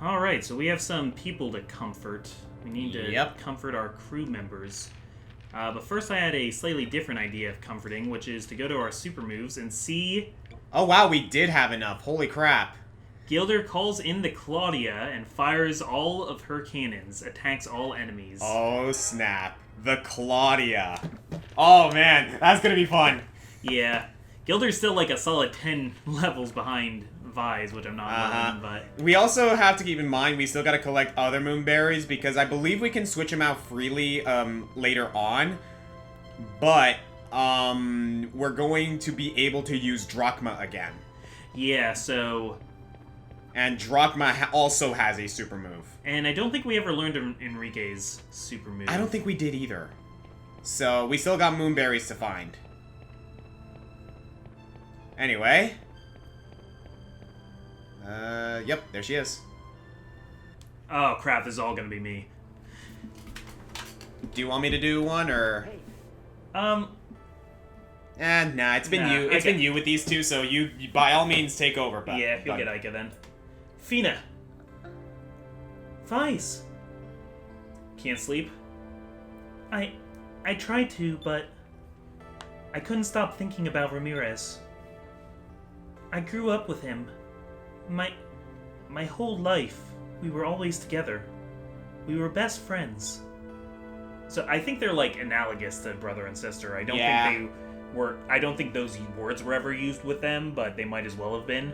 Alright, so we have some people to comfort. We need to comfort our crew members. But first I had a slightly different idea of comforting, which is to go to our super moves and see... Oh wow, we did have enough. Holy crap. Gilder calls in the Claudia and fires all of her cannons, attacks all enemies. Oh snap. The Claudia. Oh man, that's gonna be fun. Yeah. Gilder's still like a solid 10 levels behind Vise, which I'm not loving, but... We also have to keep in mind we still gotta collect other moonberries, because I believe we can switch them out freely later on. But, we're going to be able to use Drachma again. Yeah, so... And Drachma also has a super move. And I don't think we ever learned Enrique's super move. I don't think we did either. So, we still got moonberries to find. Anyway. Yep, there she is. Oh crap, this is all gonna be me. Do you want me to do one, or...? Nah, it's been you. It's been you with these two, so you by all means take over, but... Yeah, you'll get Ica then. Fina! Vise! Can't sleep? I tried to, but... I couldn't stop thinking about Ramirez. I grew up with him. My whole life, we were always together. We were best friends. So I think they're, like, analogous to brother and sister. I don't think they were... I don't think those words were ever used with them, but they might as well have been.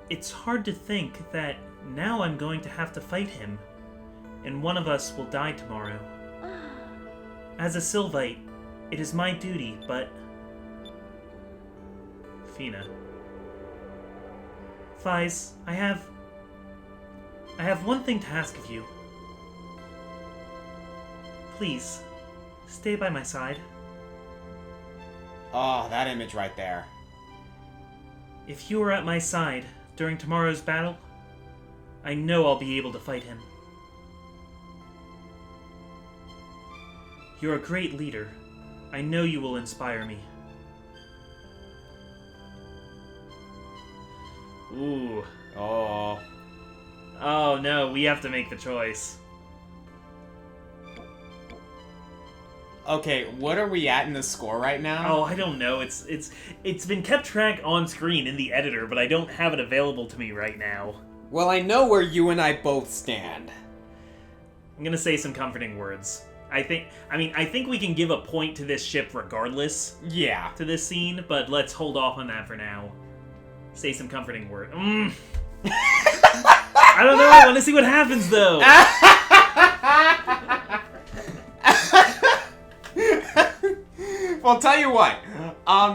It's hard to think that now I'm going to have to fight him, and one of us will die tomorrow. As a Sylvite, it is my duty, but... Fina. Vise, I have one thing to ask of you. Please, stay by my side. Oh, that image right there. If you are at my side during tomorrow's battle, I know I'll be able to fight him. You're a great leader. I know you will inspire me. Ooh. Oh. Oh no, we have to make the choice. Okay, what are we at in the score right now? Oh, I don't know. It's been kept track on screen in the editor, but I don't have it available to me right now. Well, I know where you and I both stand. I'm gonna say some comforting words. I think we can give a point to this ship regardless. Yeah. To this scene, but let's hold off on that for now. Say some comforting word. I don't know. I want to see what happens though. Well, tell you what.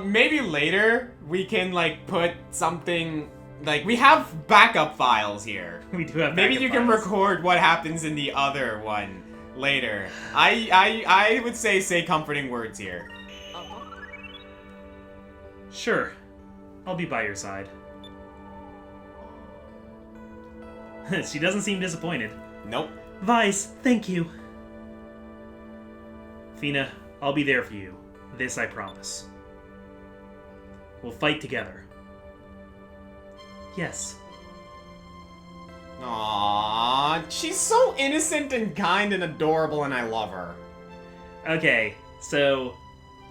Maybe later we can like put something like we have backup files here. We do have. Maybe you can record what happens in the other one later. I would say comforting words here. Sure. I'll be by your side. She doesn't seem disappointed. Nope. Vise, thank you. Fina, I'll be there for you. This I promise. We'll fight together. Yes. Aww, she's so innocent and kind and adorable, and I love her. Okay, so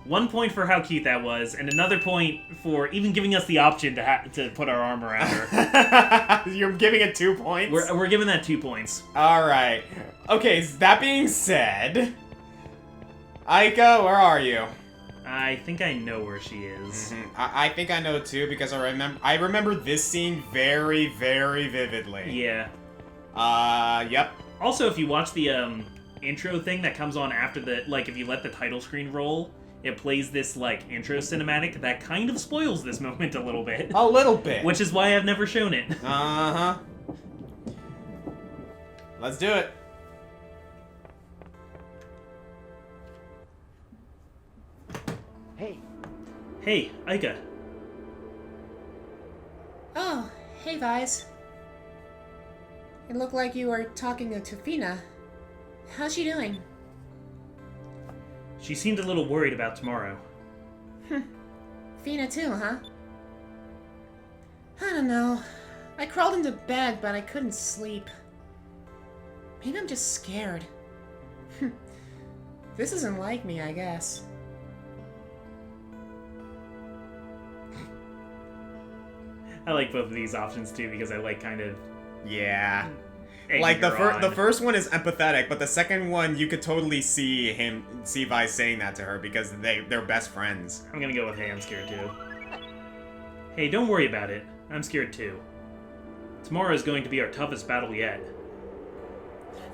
1 point for how cute that was, and another point for even giving us the option to put our arm around her. You're giving it 2 points? We're giving that 2 points. Alright. Okay, so that being said... Ica, where are you? I think I know where she is. I think I know too, because I remember this scene very, very vividly. Yeah. Yep. Also, if you watch the intro thing that comes on after the, like, if you let the title screen roll, it plays this, like, intro cinematic that kind of spoils this moment a little bit. A little bit. Which is why I've never shown it. Uh-huh. Let's do it. Hey, Ica. Oh, hey, Vise. It looked like you were talking to Fina. How's she doing? She seemed a little worried about tomorrow. Fina too, huh? I don't know. I crawled into bed, but I couldn't sleep. Maybe I'm just scared. This isn't like me, I guess. I like both of these options too because I like kind of Yeah. egging Like her on. the first one is empathetic, but the second one you could totally see Vi saying that to her because they're best friends. I'm gonna go with hey, I'm scared too. Hey, don't worry about it. I'm scared too. Tomorrow is going to be our toughest battle yet.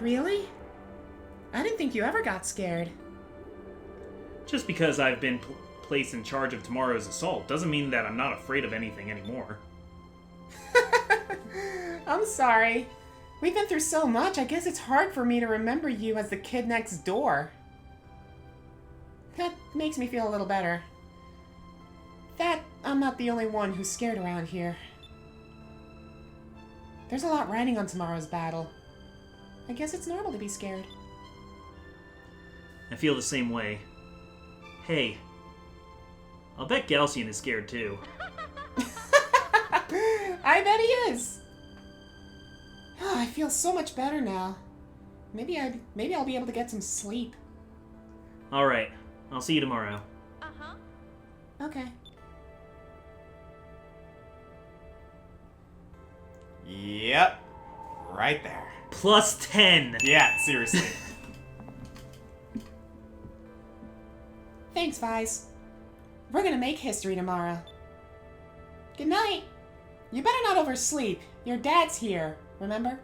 Really? I didn't think you ever got scared. Just because I've been placed in charge of tomorrow's assault doesn't mean that I'm not afraid of anything anymore. I'm sorry. We've been through so much, I guess it's hard for me to remember you as the kid next door. That makes me feel a little better. That I'm not the only one who's scared around here. There's a lot riding on tomorrow's battle. I guess it's normal to be scared. I feel the same way. Hey, I'll bet Galcian is scared too. I bet he is. Oh, I feel so much better now. Maybe I'll be able to get some sleep. Alright, I'll see you tomorrow. Okay. Yep. Right there. Plus 10! Yeah, seriously. Thanks, Vise. We're gonna make history tomorrow. Good night. You better not oversleep. Your dad's here, remember?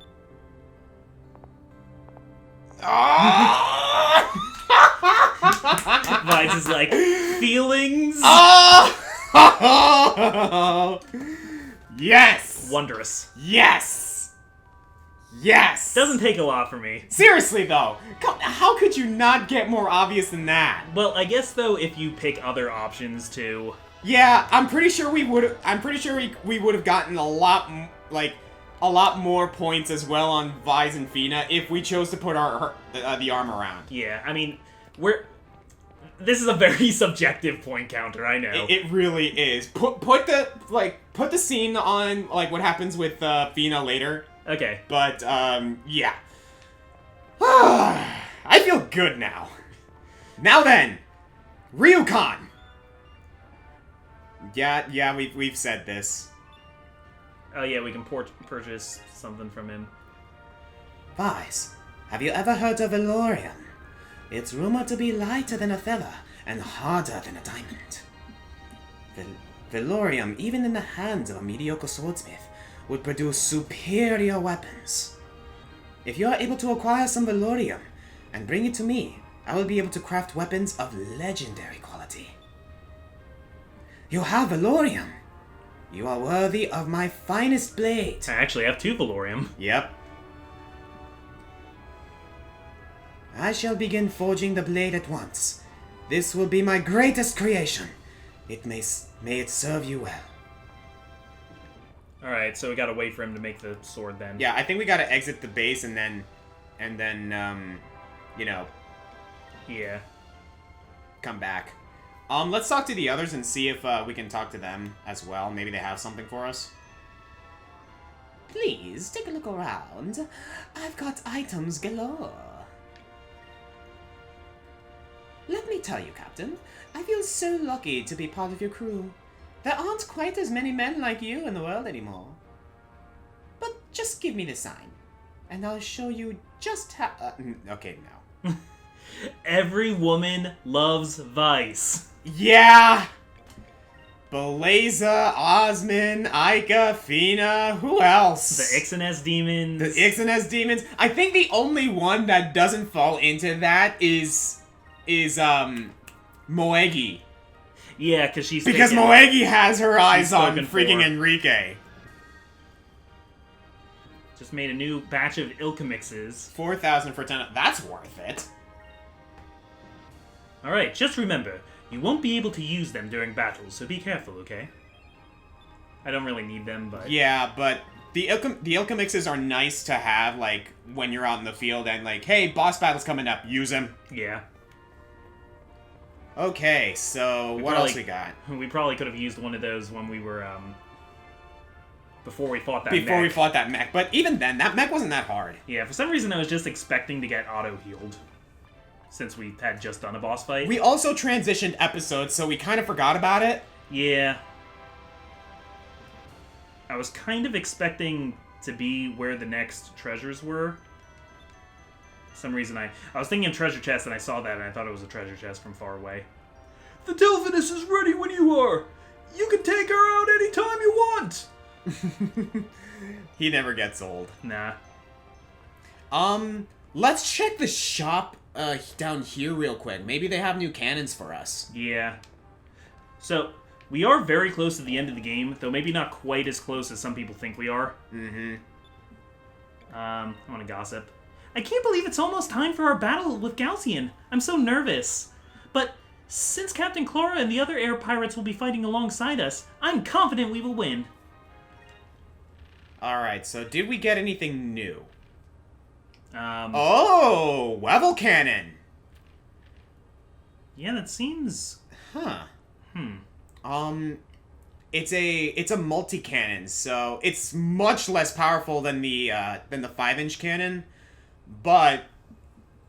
Vines is like, feelings? Oh! Yes! Wondrous. Yes! Yes! Doesn't take a lot for me. Seriously, though, how could you not get more obvious than that? Well, I guess, though, if you pick other options, too... Yeah, I'm pretty sure we would. I'm pretty sure we would have gotten a lot more points as well on Vise and Fina if we chose to put the arm around. Yeah, I mean, this is a very subjective point counter, I know. It really is. Put the scene on like what happens with Fina later. Okay. But yeah. I feel good now. Now then, Ryukan. Yeah, we've said this. Oh yeah, we can purchase something from him. Vise, have you ever heard of Velorium? It's rumored to be lighter than a feather and harder than a diamond. Velorium, even in the hands of a mediocre swordsmith, would produce superior weapons. If you are able to acquire some Velorium and bring it to me, I will be able to craft weapons of legendary quality. You have Velorium. You are worthy of my finest blade. I actually have 2 Valorium. Yep. I shall begin forging the blade at once. This will be my greatest creation. May it serve you well. Alright, so we gotta wait for him to make the sword then. Yeah, I think we gotta exit the base and then, you know, Yeah. come back. Let's talk to the others and see if we can talk to them as well. Maybe they have something for us. Please, take a look around. I've got items galore. Let me tell you, Captain, I feel so lucky to be part of your crew. There aren't quite as many men like you in the world anymore. But just give me the sign, and I'll show you just how... Okay, no. Every woman loves Vice. Yeah! Belaza, Osman, Aika, Fina, who else? The Ixness demons. The Ixness demons. I think the only one that doesn't fall into that is Moegi. Yeah, because she's Because taken- Moegi has her eyes she's on spoken freaking for. Enrique. Just made a new batch of Ilka mixes. 4,000 for 10. That's worth it. Alright, just remember, you won't be able to use them during battles, so be careful, okay? I don't really need them, but... Yeah, but the Ilka mixes are nice to have, like, when you're out in the field and, like, hey, boss battle's coming up, use them. Yeah. Okay, so what else we got? We probably could have used one of those when we were, before we fought that Before we mech. fought that mech. But even then, that mech wasn't that hard. Yeah, for some reason I was just expecting to get auto-healed. Since we had just done a boss fight. We also transitioned episodes, so we kind of forgot about it. Yeah. I was kind of expecting to be where the next treasures were. For some reason I was thinking of treasure chest and I saw that and I thought it was a treasure chest from far away. The Delphinus is ready when you are! You can take her out anytime you want! He never gets old. Nah. Let's check the shop down here real quick. Maybe they have new cannons for us. Yeah. So, we are very close to the end of the game, though maybe not quite as close as some people think we are. Mm-hmm. I want to gossip. I can't believe it's almost time for our battle with Galcian. I'm so nervous. But since Captain Clara and the other air pirates will be fighting alongside us, I'm confident we will win. Alright, so did we get anything new? Oh! Wevel cannon! Yeah, that seems... Huh. It's a multi-cannon, so it's much less powerful than the 5-inch cannon, but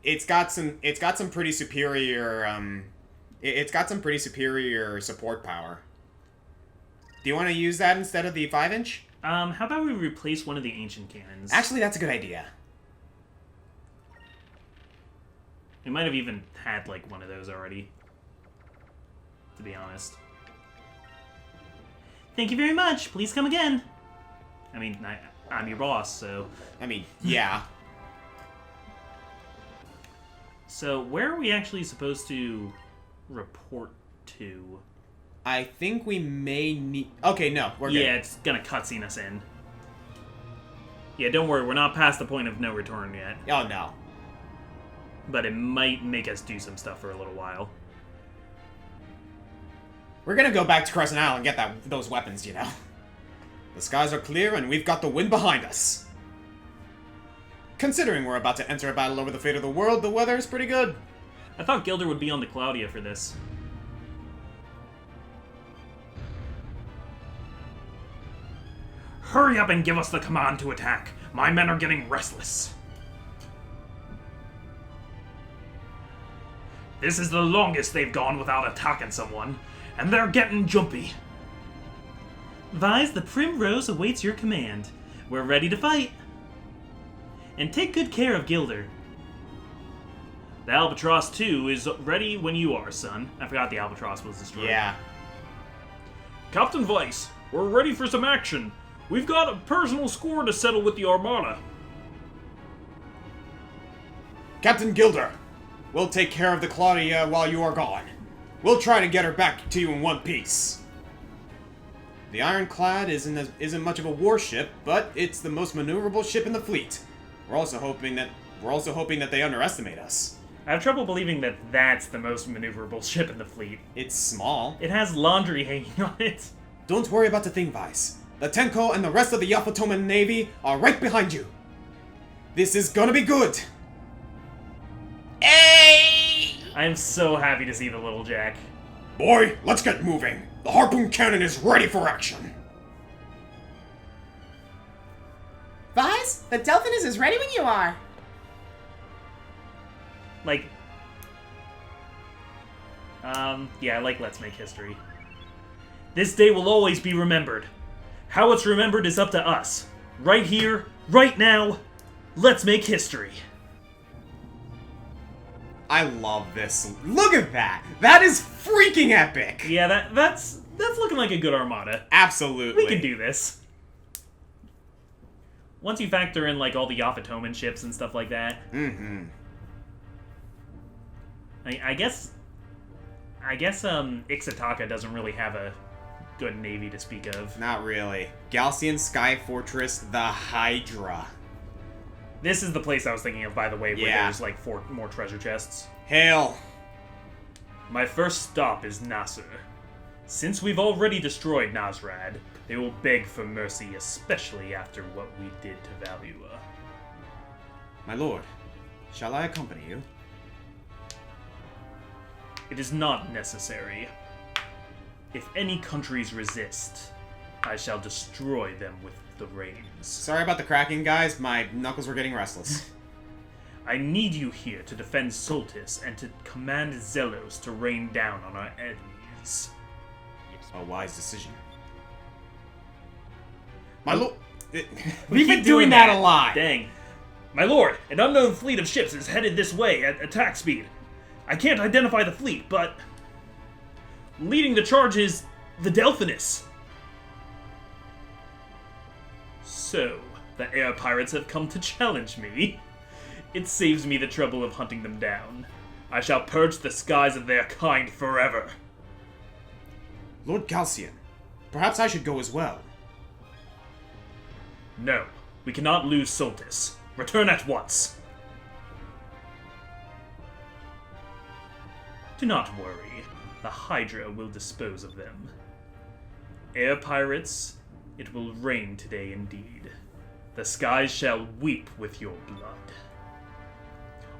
it's got some pretty superior it's got some pretty superior support power. Do you want to use that instead of the 5-inch? How about we replace one of the ancient cannons? Actually, that's a good idea. We might have even had, like, one of those already. To be honest. Thank you very much. Please come again. I mean, I'm your boss, so... I mean, yeah. So, where are we actually supposed to report to? I think we may need... Okay, no, we're good. Yeah, it's gonna cutscene us in. Yeah, don't worry, we're not past the point of no return yet. Oh, no. But it might make us do some stuff for a little while. We're gonna go back to Crescent Island and get those weapons, you know. The skies are clear and we've got the wind behind us. Considering we're about to enter a battle over the fate of the world, the weather is pretty good. I thought Gilder would be on the Claudia for this. Hurry up and give us the command to attack. My men are getting restless. This is the longest they've gone without attacking someone, and they're getting jumpy. Vise, the Primrose awaits your command. We're ready to fight. And take good care of Gilder. The Albatross, too, is ready when you are, son. I forgot the Albatross was destroyed. Yeah. Captain Weiss, we're ready for some action. We've got a personal score to settle with the Armada. Captain Gilder, we'll take care of the Claudia while you are gone. We'll try to get her back to you in one piece. The Ironclad isn't much of a warship, but it's the most maneuverable ship in the fleet. We're also hoping that they underestimate us. I have trouble believing that that's the most maneuverable ship in the fleet. It's small. It has laundry hanging on it. Don't worry about the thing, Vice. The Tenko and the rest of the Yapatoman Navy are right behind you. This is gonna be good. Hey! I am so happy to see the little Jack. Boy, let's get moving. The harpoon cannon is ready for action. Vise, the Delphinus is ready when you are. Like... yeah, I like Let's Make History. This day will always be remembered. How it's remembered is up to us. Right here, right now, let's make history. I love this. Look at that. That is freaking epic. Yeah, that's looking like a good Armada. Absolutely. We can do this. Once you factor in, like, all the Yapatoman ships and stuff like that. Mm-hmm. I guess Ixataka doesn't really have a good navy to speak of. Not really. Galcian Sky Fortress, the Hydra. This is the place I was thinking of, by the way, where Yeah. there's, like, 4 more treasure chests. Hail. My first stop is Nasr. Since we've already destroyed Nasrad, they will beg for mercy, especially after what we did to Valua. My lord, shall I accompany you? It is not necessary. If any countries resist, I shall destroy them with the rains. Sorry about the cracking, guys. My knuckles were getting restless. I need you here to defend Soltis and to command Zelos to rain down on our enemies. A wise decision. My lord... We We've been keep doing that a lot. Dang. My lord, an unknown fleet of ships is headed this way at attack speed. I can't identify the fleet, but... leading the charge is the Delphinus. So, the air pirates have come to challenge me. It saves me the trouble of hunting them down. I shall purge the skies of their kind forever. Lord Galcian, perhaps I should go as well. No, we cannot lose Soltis. Return at once. Do not worry. The Hydra will dispose of them. Air pirates, it will rain today indeed. The skies shall weep with your blood.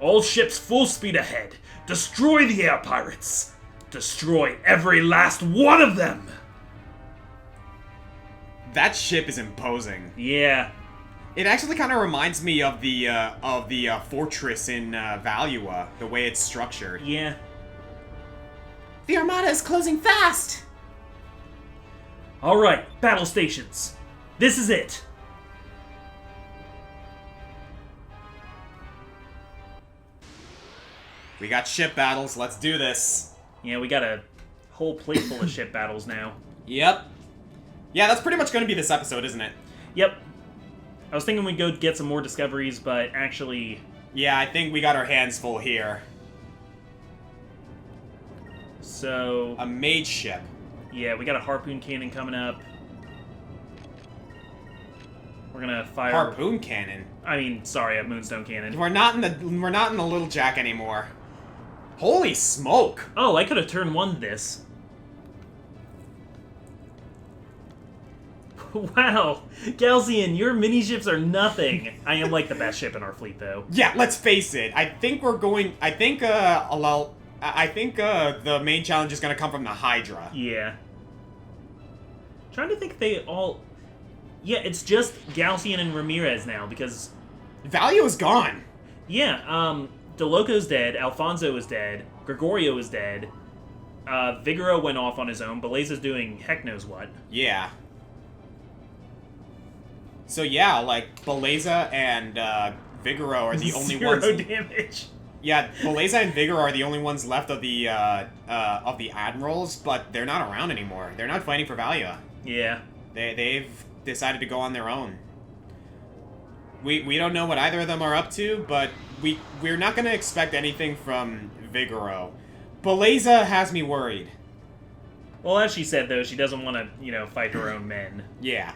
All ships full speed ahead. Destroy the air pirates. Destroy every last one of them. That ship is imposing. Yeah. It actually kind of reminds me of the fortress in Valua, the way it's structured. Yeah. The Armada is closing fast! Alright, battle stations. This is it. We got ship battles, let's do this. Yeah, we got a whole plate full of ship battles now. Yep. Yeah, that's pretty much going to be this episode, isn't it? Yep. I was thinking we'd go get some more discoveries, but actually... Yeah, I think we got our hands full here. So... A mage ship. yeah, we got a harpoon cannon coming up. We're gonna fire... Harpoon cannon. I mean, sorry, a moonstone cannon. We're not in the Little Jack anymore. Holy smoke! Oh, I could have turn one this. Wow, Galcian, your mini ships are nothing. I am like the best ship in our fleet, though. Yeah, let's face it. I think the main challenge is gonna come from the Hydra. Yeah. Trying to think if they all... yeah, it's just Galcian and Ramirez now, because... Value is gone. yeah, DeLoco's dead, Alfonso is dead, Gregorio is dead, Vigoro went off on his own, Beleza's doing heck knows what. Yeah. So yeah, like, Beleza and Vigoro are the only Zero ones... damage. Yeah, Beleza and Vigoro are the only ones left of the admirals, but they're not around anymore. They're not fighting for Valia. Yeah. They've decided to go on their own. We don't know what either of them are up to, but we're not going to expect anything from Vigoro. Beleza has me worried. Well, as she said, though, she doesn't want to, fight her own men. Yeah.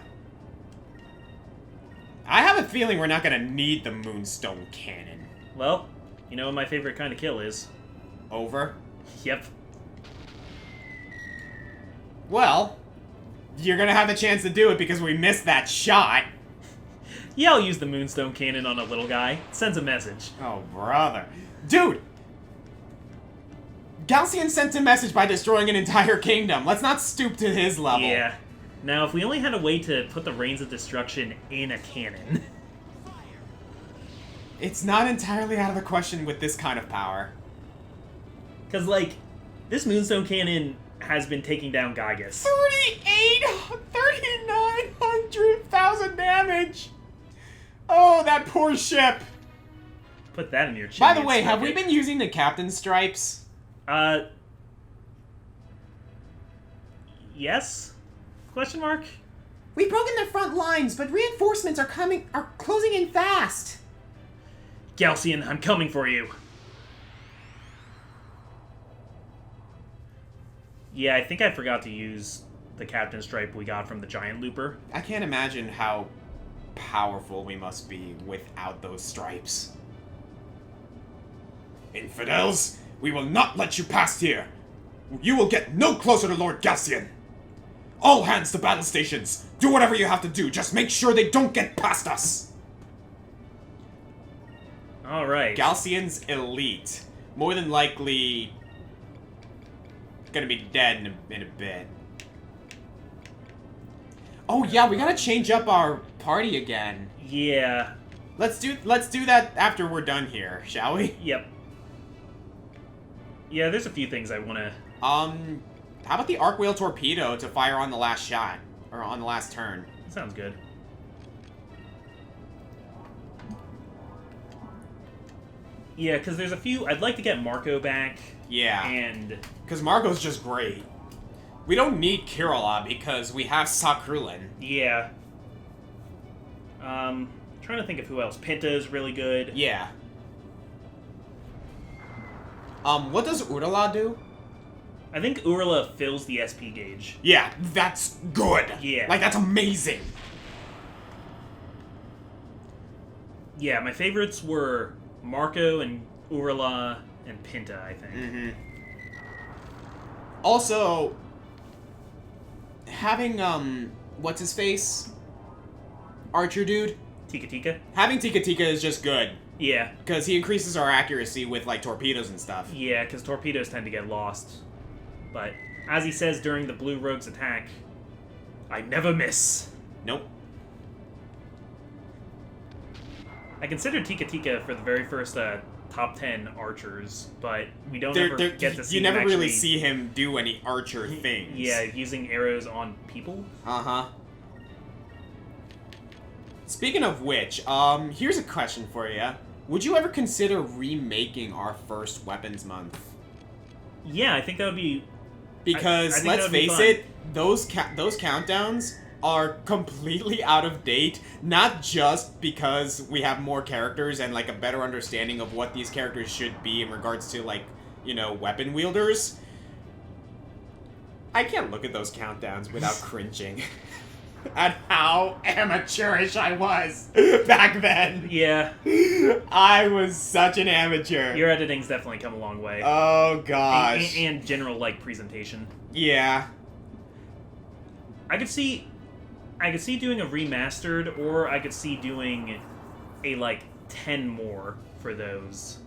I have a feeling we're not going to need the Moonstone Cannon. Well, you know what my favorite kind of kill is? Over? Yep. Well, you're going to have the chance to do it because we missed that shot. Yeah, I'll use the Moonstone Cannon on a little guy. It sends a message. Oh, brother. Dude! Galcian sent a message by destroying an entire kingdom. Let's not stoop to his level. Yeah. Now, if we only had a way to put the Rains of Destruction in a cannon... It's not entirely out of the question with this kind of power. Because, this Moonstone Cannon has been taking down Gygus. 39,000 damage! Oh, that poor ship! Put that in your chin. By the way, have we been using the captain's stripes? Yes? Question mark? We've broken their front lines, but reinforcements are closing in fast. Galcian, I'm coming for you. Yeah, I think I forgot to use the captain stripe we got from the giant looper. I can't imagine how powerful we must be without those stripes. Infidels, we will not let you past here. You will get no closer to Lord Galcian. All hands to battle stations. Do whatever you have to do. Just make sure they don't get past us. Alright. Galcian's elite. More than likely gonna be dead in a bit. Oh yeah, we gotta change up our party again. Yeah. Let's do that after we're done here, shall we? Yep. Yeah, there's a few things I want to... How about the arc wheel torpedo to fire on the last shot? Or on the last turn? Sounds good. Yeah, because there's a few... I'd like to get Marco back. Yeah. And... Because Marco's just great. We don't need Kirilla because we have Sakrulin. Yeah. Trying to think of who else. Pinta is really good. Yeah. What does Urala do? I think Urla fills the SP gauge. Yeah, that's good. Yeah. Like, that's amazing. Yeah, my favorites were Marco and Urla and Pinta, I think. Mm-hmm. Also, having, what's-his-face? Archer dude? Tika Tika? Having Tika Tika is just good. Yeah. Because he increases our accuracy with, like, torpedoes and stuff. Yeah, because torpedoes tend to get lost. But, as he says during the Blue Rogue's attack, I never miss. Nope. I considered Tika Tika for the very first top 10 archers, but we don't ever get to see you never him really actually, see him do any archer things. Yeah, using arrows on people. Uh-huh. Speaking of which, here's a question for you. Would you ever consider remaking our first weapons month? Yeah, I think that would be... Because, I think let's that would be face fun. it, those countdowns are completely out of date, not just because we have more characters and, like, a better understanding of what these characters should be in regards to, like, you know, weapon wielders. I can't look at those countdowns without cringing at how amateurish I was back then. Yeah. I was such an amateur. Your editing's definitely come a long way. Oh, gosh. And general, like, presentation. Yeah. I could see doing a remastered, or I could see doing a, like, 10 more for those.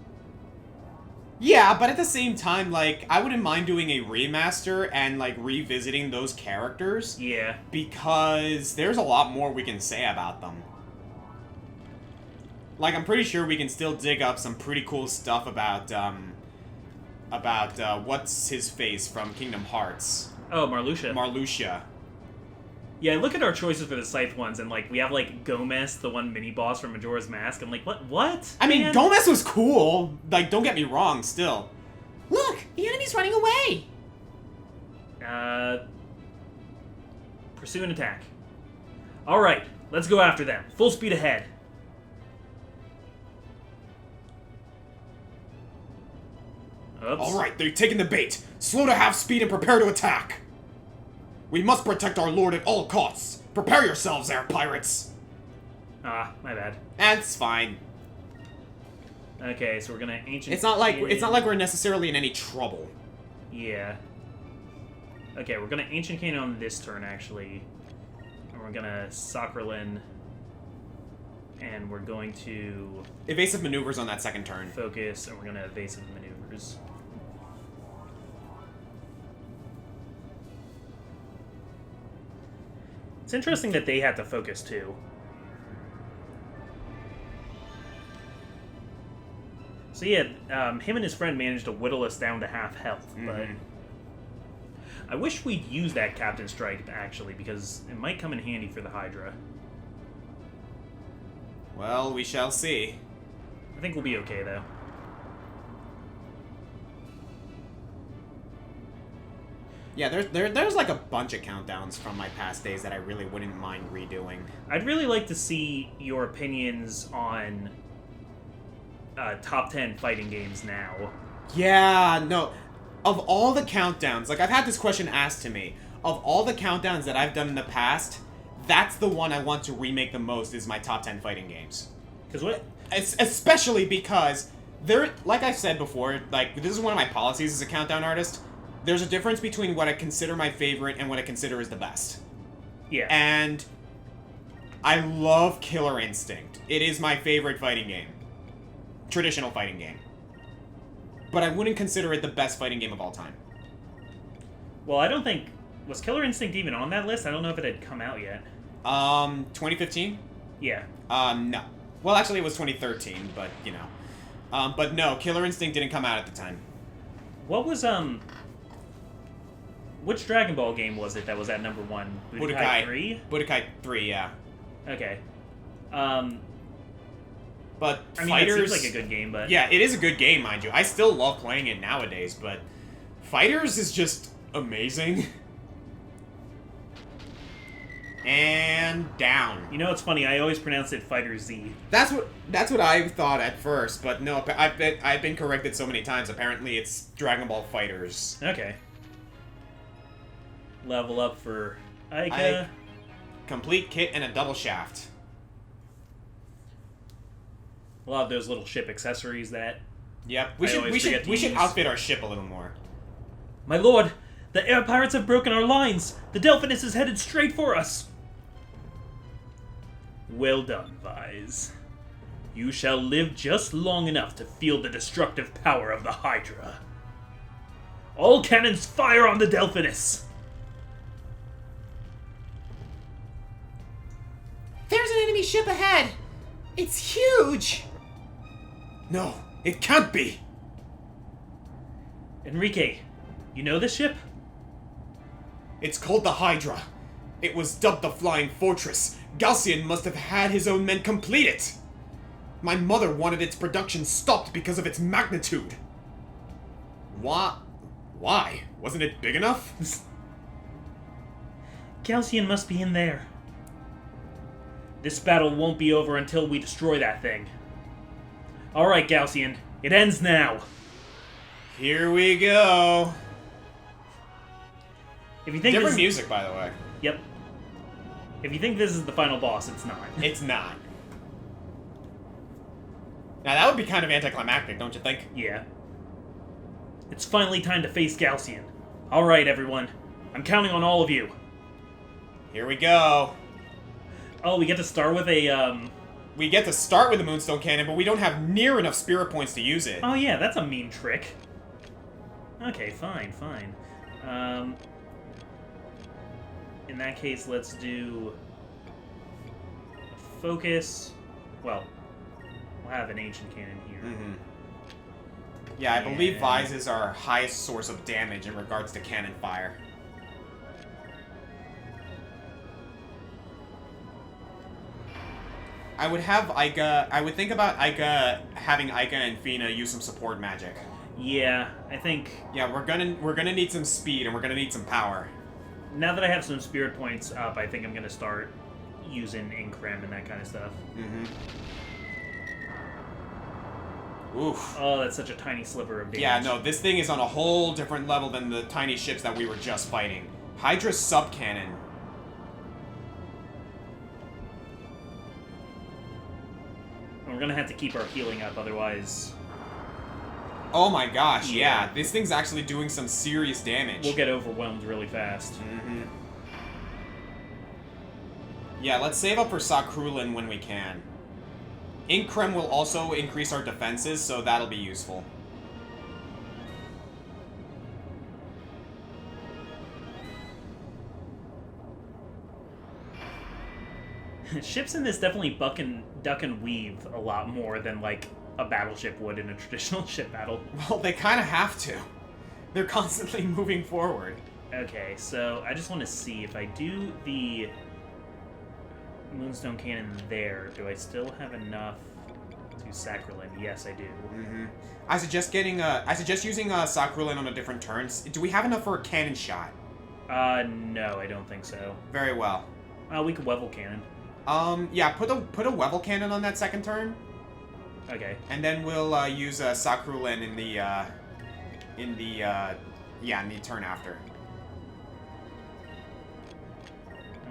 Yeah, but at the same time, like, I wouldn't mind doing a remaster and, like, revisiting those characters. Yeah. Because there's a lot more we can say about them. Like, I'm pretty sure we can still dig up some pretty cool stuff about what's his face from Kingdom Hearts. Oh, Marluxia. Marluxia. Yeah, look at our choices for the Scythe ones, and, like, we have, like, Gomez, the one mini-boss from Majora's Mask. I'm like, what? I mean, man? Gomez was cool. Like, don't get me wrong, still. Look, the enemy's running away. Pursue and attack. Alright, let's go after them. Full speed ahead. Oops. Alright, they're taking the bait. Slow to half speed and prepare to attack. We must protect our lord at all costs. Prepare yourselves, air pirates. Ah, my bad. That's fine. Okay, so we're gonna ancient. It's not like we're necessarily in any trouble. Yeah. Okay, we're gonna ancient canon on this turn actually, and we're gonna Sakralin, and we're going to Evasive maneuvers on that second turn. focus, and we're gonna evasive maneuvers. It's interesting that they had to focus too. So yeah, him and his friend managed to whittle us down to half health, but I wish we'd use that Captain Strike actually, because it might come in handy for the Hydra. Well, we shall see. I think we'll be okay though. Yeah, there's like a bunch of countdowns from my past days that I really wouldn't mind redoing. I'd really like to see your opinions on top 10 fighting games now. Yeah, no. Of all the countdowns, like I've had this question asked to me, of all the countdowns that I've done in the past, that's the one I want to remake the most is my top 10 fighting games. Because what? Especially because like I said before, like this is one of my policies as a countdown artist. There's a difference between what I consider my favorite and what I consider is the best. Yeah. And I love Killer Instinct. It is my favorite fighting game. Traditional fighting game. But I wouldn't consider it the best fighting game of all time. Well, I don't think Was Killer Instinct even on that list? I don't know if it had come out yet. 2015? Yeah. No. Well, actually, it was 2013, but, you know. But no, Killer Instinct didn't come out at the time. What was, which Dragon Ball game was it that was at number 1? Budokai 3? Budokai 3, yeah. Okay. But I mean, Fighters... it seems like a good game, but... Yeah, it is a good game, mind you. I still love playing it nowadays, but Fighters is just amazing. And down. You know, it's funny. I always pronounce it Fighter Z. That's what I thought at first, but no, I've been corrected so many times. Apparently, it's Dragon Ball Fighters. Okay. Level up for Ika. Ike. Complete kit and a double shaft. A lot of those little ship accessories that... Yep. I always forget to We should use. outfit our ship a little more. My lord, the air pirates have broken our lines. The Delphinus is headed straight for us. Well done, Vise. You shall live just long enough to feel the destructive power of the Hydra. All cannons fire on the Delphinus! There's an enemy ship ahead! It's huge! No, it can't be! Enrique, you know this ship? It's called the Hydra. It was dubbed the Flying Fortress. Galcian must have had his own men complete it. My mother wanted its production stopped because of its magnitude. Why? Wasn't it big enough? Galcian must be in there. This battle won't be over until we destroy that thing. Alright, Galcian, it ends now. Here we go. If you think Different this... music, by the way. Yep. If you think this is the final boss, it's not. It's not. Now that would be kind of anticlimactic, don't you think? Yeah. It's finally time to face Galcian. Alright, everyone. I'm counting on all of you. Here we go. Oh, we get to start with a, We get to start with the Moonstone Cannon, but we don't have near enough spirit points to use it. Oh yeah, that's a mean trick. Okay, fine. In that case, let's do... Focus... Well, we'll have an Ancient Cannon here. Mm-hmm. Yeah, I believe Vise is our highest source of damage in regards to cannon fire. I would think about having Ica and Fina use some support magic. Yeah, I think... Yeah, we're gonna need some speed and we're gonna need some power. Now that I have some spirit points up, I think I'm gonna start using Increm and that kind of stuff. Mm-hmm. Oof. Oh, that's such a tiny sliver of damage. Yeah, no, this thing is on a whole different level than the tiny ships that we were just fighting. Hydra's sub-cannon. We're gonna have to keep our healing up, otherwise... Oh my gosh, Yeah. yeah. This thing's actually doing some serious damage. We'll get overwhelmed really fast. Mm-hmm. Yeah, let's save up for Sakrulin when we can. Increm will also increase our defenses, so that'll be useful. Ships in this definitely duck and weave a lot more than, like, a battleship would in a traditional ship battle. Well, they kind of have to. They're constantly moving forward. Okay, so I just want to see if I do the Moonstone Cannon there, do I still have enough to Sacrilin? Yes, I do. Mm-hmm. I suggest using Sakrulin on a different turn. Do we have enough for a cannon shot? No, I don't think so. Very well. We could Wevel Cannon. Yeah, put a Wevel Cannon on that second turn. Okay. And then we'll use Sakrulin in the turn after.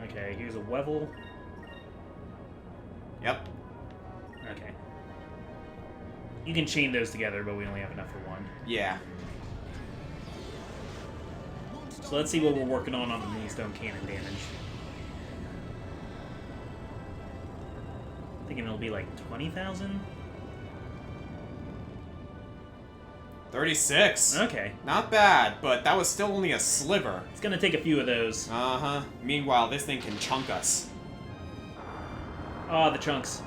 Okay, here's a Wevel. Yep. Okay. You can chain those together, but we only have enough for one. Yeah. So let's see what we're working on the Moonstone Cannon damage. Thinking it'll be like 20,000? 36. Okay. Not bad, but that was still only a sliver. It's gonna take a few of those. Uh-huh. Meanwhile, this thing can chunk us. Oh, the chunks.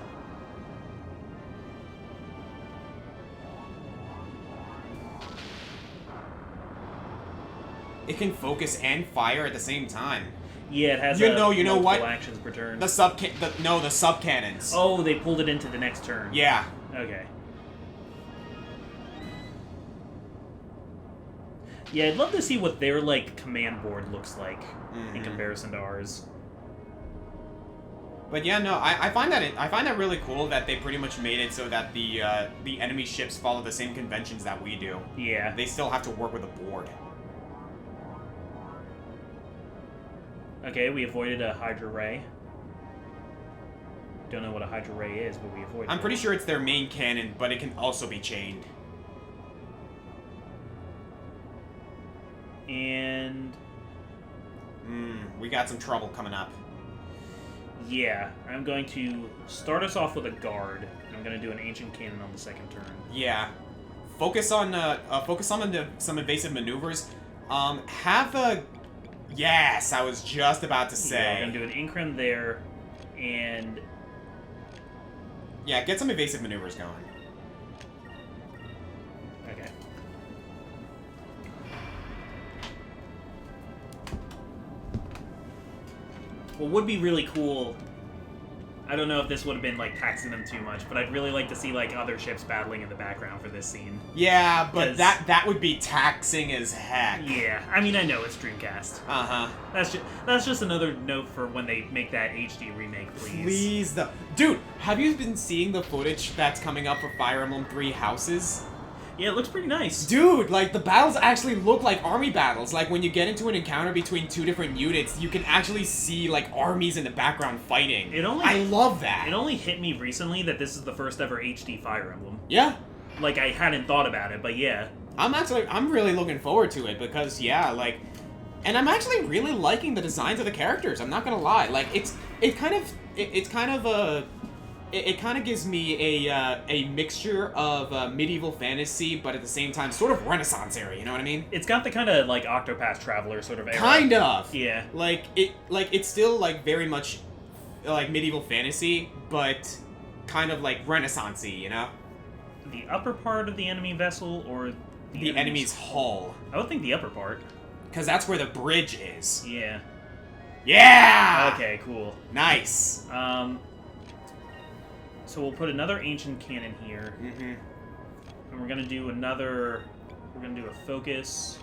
It can focus and fire at the same time. Yeah, it has You know multiple what? actions per turn. The sub cannons. Oh, they pulled it into the next turn. Yeah. Okay. Yeah, I'd love to see what their, like, command board looks like in comparison to ours. But yeah, no, I find that really cool that they pretty much made it so that the enemy ships follow the same conventions that we do. Yeah. They still have to work with a board. Okay, we avoided a Hydra Ray. Don't know what a Hydra Ray is, but we avoided I'm it. pretty sure it's their main cannon, but it can also be chained. And... we got some trouble coming up. yeah, I'm going to start us off with a guard. I'm going to do an ancient cannon on the second turn. Yeah. Focus on some evasive maneuvers. Have a... Yes, I was just about to say. Yeah, I'm going to do an Incrin there, and... yeah, get some evasive maneuvers going. okay. What would be really cool... I don't know if this would have been, like, taxing them too much, but I'd really like to see, like, other ships battling in the background for this scene. Yeah, but 'Cause- that would be taxing as heck. Yeah, I mean, I know it's Dreamcast. Uh-huh. That's just another note for when they make that HD remake, please. Please, dude, have you been seeing the footage that's coming up for Fire Emblem 3 Houses? Yeah, it looks pretty nice. Dude, like, the battles actually look like army battles. Like, when you get into an encounter between two different units, you can actually see, like, armies in the background fighting. I love that. It only hit me recently that this is the first ever HD Fire Emblem. Yeah. Like, I hadn't thought about it, but yeah. I'm really looking forward to it because, yeah, like... And I'm actually really liking the designs of the characters, I'm not gonna lie. Like, it kind of gives me a mixture of medieval fantasy, but at the same time, sort of Renaissance era. You know what I mean? It's got the kind of, like, Octopath Traveler sort of era. Kind of. Yeah. It's still like very much like medieval fantasy, but kind of like Renaissance-y, you know? The upper part of the enemy vessel or The enemy's hull, I would think the upper part. because that's where the bridge is. Yeah. Yeah. Okay, cool. Nice. So we'll put another ancient cannon here. Mm-hmm. And we're gonna do we're gonna do a focus.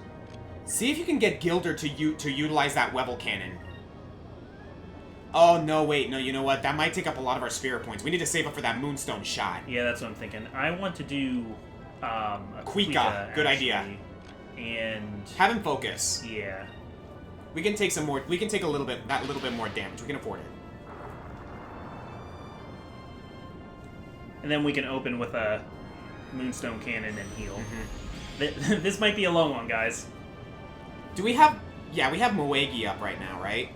See if you can get Gilder to utilize that Webbel cannon. Oh, no, wait, no, you know what? That might take up a lot of our spirit points. We need to save up for that Moonstone shot. Yeah, that's what I'm thinking. I want to do a Kuika. Good idea. actually. And Have him focus. yeah. We can take some more. We can take that little bit more damage. We can afford it. And then we can open with a Moonstone Cannon and heal. Mm-hmm. This might be a long one, guys. Do we have... Yeah, we have Moegi up right now, right?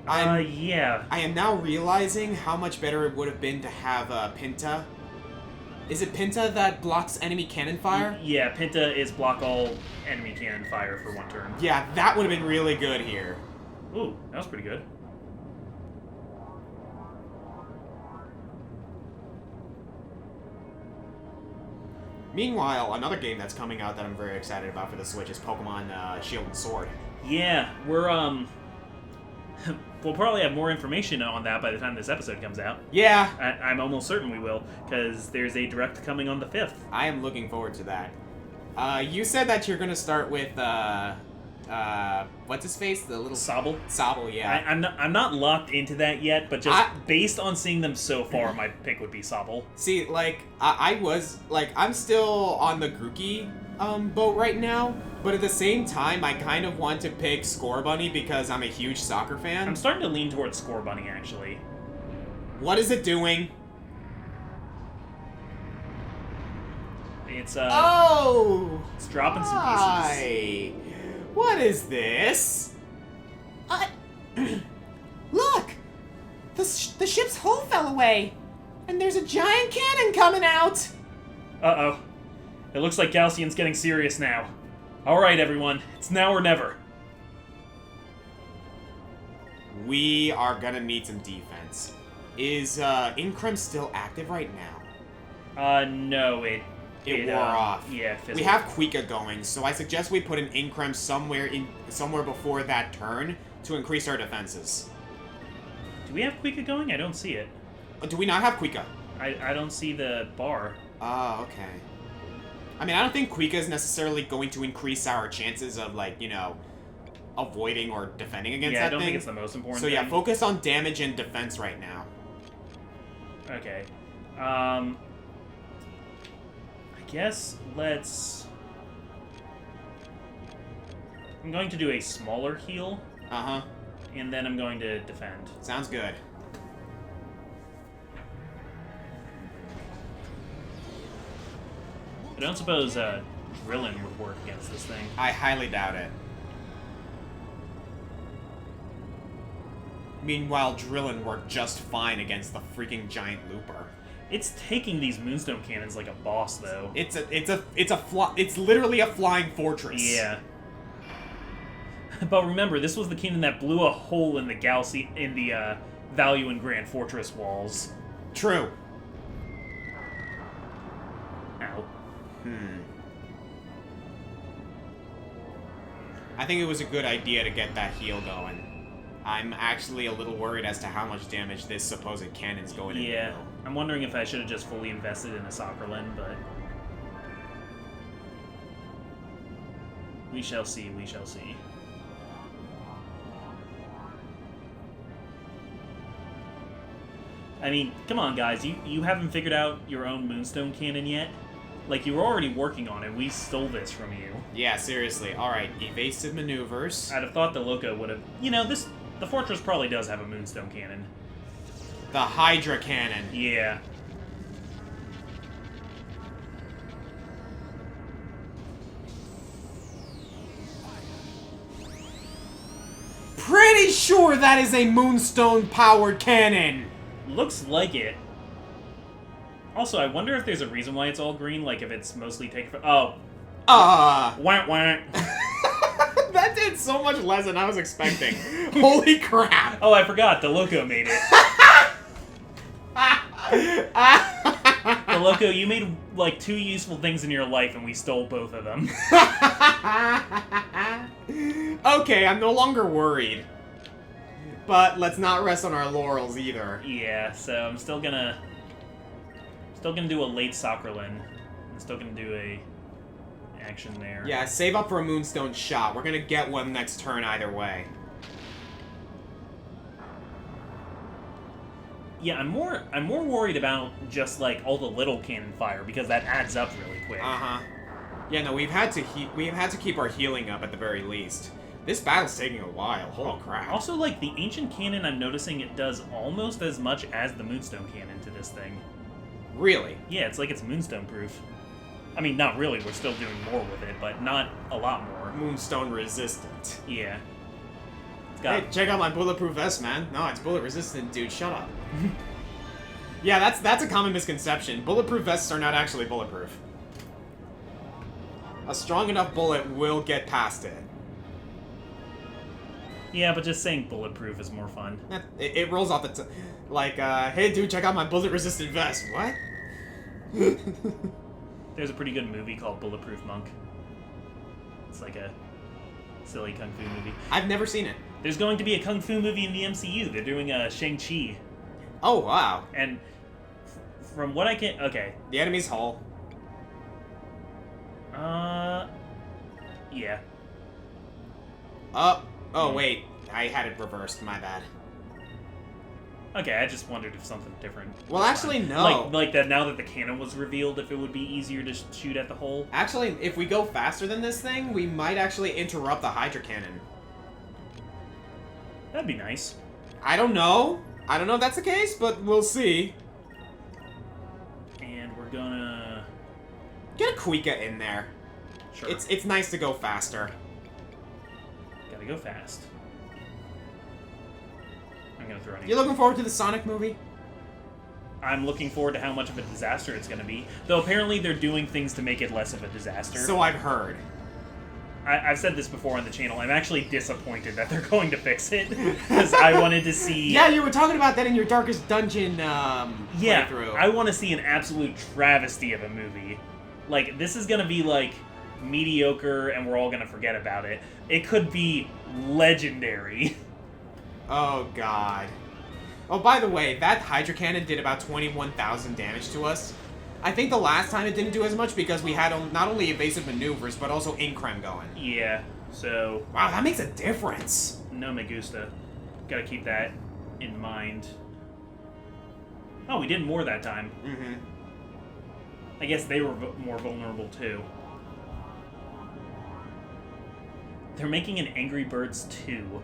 Yeah. I am now realizing how much better it would have been to have Pinta. Is it Pinta that blocks enemy cannon fire? Yeah, Pinta is block all enemy cannon fire for one turn. Yeah, that would have been really good here. Ooh, that was pretty good. Meanwhile, another game that's coming out that I'm very excited about for the Switch is Pokemon Shield and Sword. Yeah, we're, we'll probably have more information on that by the time this episode comes out. Yeah! I'm almost certain we will, because there's a direct coming on the 5th. I am looking forward to that. You said that you're gonna start with, what's his face? The little... Sobble? Sobble, yeah. I'm not locked into that yet, but just based on seeing them so far, my pick would be Sobble. See, like, I'm still on the Grookey, boat right now, but at the same time, I kind of want to pick Scorbunny because I'm a huge soccer fan. I'm starting to lean towards Scorbunny, actually. What is it doing? It's, Oh! it's dropping some pieces. Hi! What is this? Look! The ship's hull fell away! And there's a giant cannon coming out! Uh-oh. It looks like Galcian's getting serious now. Alright, everyone. It's now or never. We are gonna need some defense. Is Increm still active right now? No, it wore off. Yeah, it fizzled. We have Quika going, so I suggest we put an Increm somewhere before that turn to increase our defenses. Do we have Quika going? I don't see it. Do we not have Quika? I don't see the bar. Oh, okay. I mean, I don't think Quika is necessarily going to increase our chances of, like, you know, avoiding or defending against that thing. Yeah, I don't think it's the most important thing. So yeah, thing. focus on damage and defense right now. Okay. I guess let's... I'm going to do a smaller heal. Uh-huh. And then I'm going to defend. Sounds good. I don't suppose Drillin would work against this thing. I highly doubt it. Meanwhile, Drillin worked just fine against the freaking giant looper. It's taking these Moonstone Cannons like a boss, though. It's literally a flying fortress. Yeah. But remember, this was the cannon that blew a hole in the Value and Grand Fortress walls. True. Ow. I think it was a good idea to get that heal going. I'm actually a little worried as to how much damage this supposed cannon's going to do. Yeah, I'm wondering if I should have just fully invested in a Soccerlin, but... we shall see, we shall see. I mean, come on, guys, you haven't figured out your own Moonstone Cannon yet? Like, you were already working on it. We stole this from you. Yeah, seriously. Alright, evasive maneuvers. I'd have thought the Loco would have... You know, the Fortress probably does have a Moonstone Cannon. The Hydra cannon. Yeah. Pretty sure that is a Moonstone-powered cannon! Looks like it. Also, I wonder if there's a reason why it's all green, like if it's mostly taken from... Oh. Wah, wah. That did so much less than I was expecting. Holy crap. Oh, I forgot. The Loco made it. The Loco, you made, like, 2 useful things in your life, and we stole both of them. Okay, I'm no longer worried. But let's not rest on our laurels either. Yeah, so I'm still gonna do a late Soccerlin. I'm still gonna do a action there. Yeah, save up for a Moonstone shot. We're gonna get one next turn either way. Yeah, I'm more worried about just like all the little cannon fire because that adds up really quick. Yeah, no, we've had to keep our healing up at the very least. This battle's taking a while. Holy crap. Also, like, the Ancient Cannon, I'm noticing it does almost as much as the Moonstone Cannon to this thing. Really? Yeah, it's like it's Moonstone-proof. I mean, not really, we're still doing more with it, but not a lot more. Moonstone resistant. Yeah. Hey, check out my bulletproof vest, man. No, it's bullet resistant, dude. Shut up. Yeah, that's a common misconception. Bulletproof vests are not actually bulletproof. A strong enough bullet will get past it. Yeah, but just saying bulletproof is more fun. It rolls off the like, hey dude, check out my bullet-resistant vest. What? There's a pretty good movie called Bulletproof Monk. It's like a silly kung fu movie. I've never seen it. There's going to be a kung fu movie in the MCU. They're doing a Shang-Chi. Oh, wow. And from what I can... Okay. The enemy's hull. Yeah. Oh, wait. I had it reversed. My bad. Okay, I just wondered if something different. Well, actually, no. Like that. Now that the cannon was revealed, if it would be easier to shoot at the hole. Actually, if we go faster than this thing, we might actually interrupt the Hydra cannon. That'd be nice. I don't know. I don't know if that's the case, but we'll see. And we're gonna get a Quika in there. Sure. It's nice to go faster. Gotta go fast. I'm gonna throw it. You looking forward to the Sonic movie? I'm looking forward to how much of a disaster it's going to be. Though apparently they're doing things to make it less of a disaster. So I've heard. I've said this before on the channel. I'm actually disappointed that they're going to fix it because I wanted to see. Yeah, you were talking about that in your Darkest Dungeon playthrough. I want to see an absolute travesty of a movie. Like, this is going to be like mediocre, and we're all going to forget about it. It could be legendary. Oh God. Oh, by the way, that Hydra cannon did about 21,000 damage to us. I think the last time it didn't do as much because we had not only evasive maneuvers, but also increm going. Yeah, so... Wow, that makes a difference. No me gusta. Gotta keep that in mind. Oh, we did more that time. Mm-hmm. I guess they were more vulnerable, too. They're making an Angry Birds 2.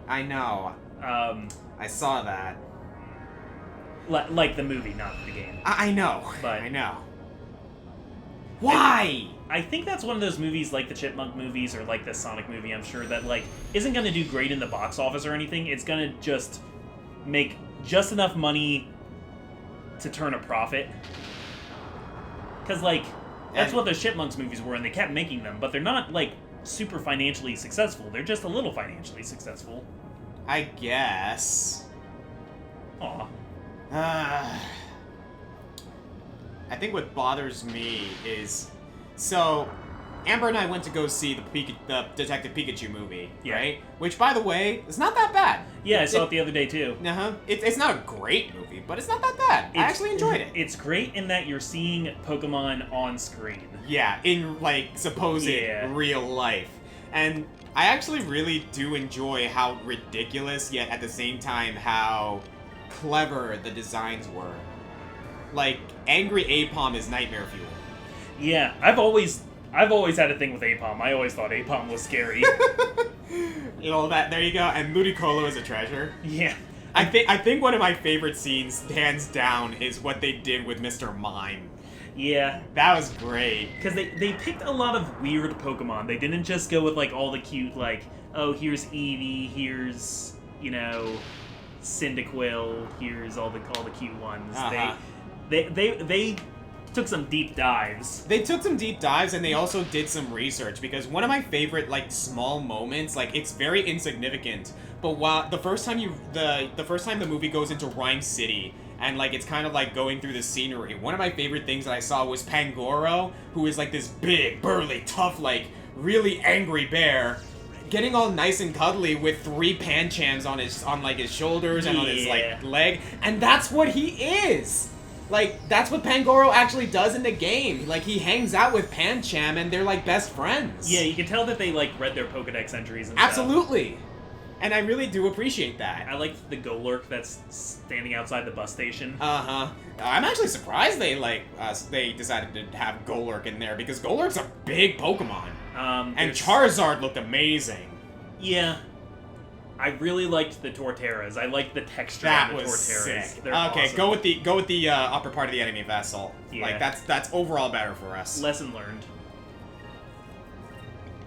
I know. I saw that. Like the movie, not the game. I know. But I know. Why? I think that's one of those movies like the Chipmunk movies or like the Sonic movie, I'm sure, that like isn't going to do great in the box office or anything. It's going to just make just enough money to turn a profit. Because like, that's what those Chipmunks movies were, and they kept making them, but they're not like super financially successful. They're just a little financially successful. I guess. Aw. I think what bothers me is, so Amber and I went to go see the Detective Pikachu movie, Yeah. right? Which, by the way, is not that bad. Yeah, I saw it the other day too. Uh-huh. It's not a great movie, but it's not that bad. I actually enjoyed it. It's great in that you're seeing Pokemon on screen. Yeah, in, like, supposed real life. And I actually really do enjoy how ridiculous, yet at the same time, how clever the designs were. Like, Angry Apom is nightmare fuel. Yeah, I've always had a thing with Apom. I always thought Apom was scary. You know, there you go. And Ludicolo is a treasure. Yeah. I think one of my favorite scenes, hands down, is what they did with Mr. Mime. Yeah. That was great. Because they picked a lot of weird Pokemon. They didn't just go with, like, all the cute, like, oh, here's Eevee, here's, you know, Cyndaquil, here's all the cute ones. Uh-huh. They took some deep dives. They took some deep dives, and they also did some research, because one of my favorite, like, small moments, like, it's very insignificant, but while the first time the movie goes into Rhyme City, and, like, it's kind of like going through the scenery, one of my favorite things that I saw was Pangoro, who is, like, this big, burly, tough, like, really angry bear, getting all nice and cuddly with 3 Panchams on his shoulders and on his, like, leg, and that's what he is! Like, that's what Pangoro actually does in the game. Like, he hangs out with Pancham, and they're, like, best friends. Yeah, you can tell that they, like, read their Pokedex entries and Absolutely! And I really do appreciate that. I like the Golurk that's standing outside the bus station. Uh-huh. I'm actually surprised they decided to have Golurk in there, because Golurk's a big Pokemon. And Charizard looked amazing. Yeah. I really liked the Torterras. I liked the texture that of the was Torterras. Sick. They're okay, awesome. go with the upper part of the enemy vessel. Yeah. Like, that's overall better for us. Lesson learned.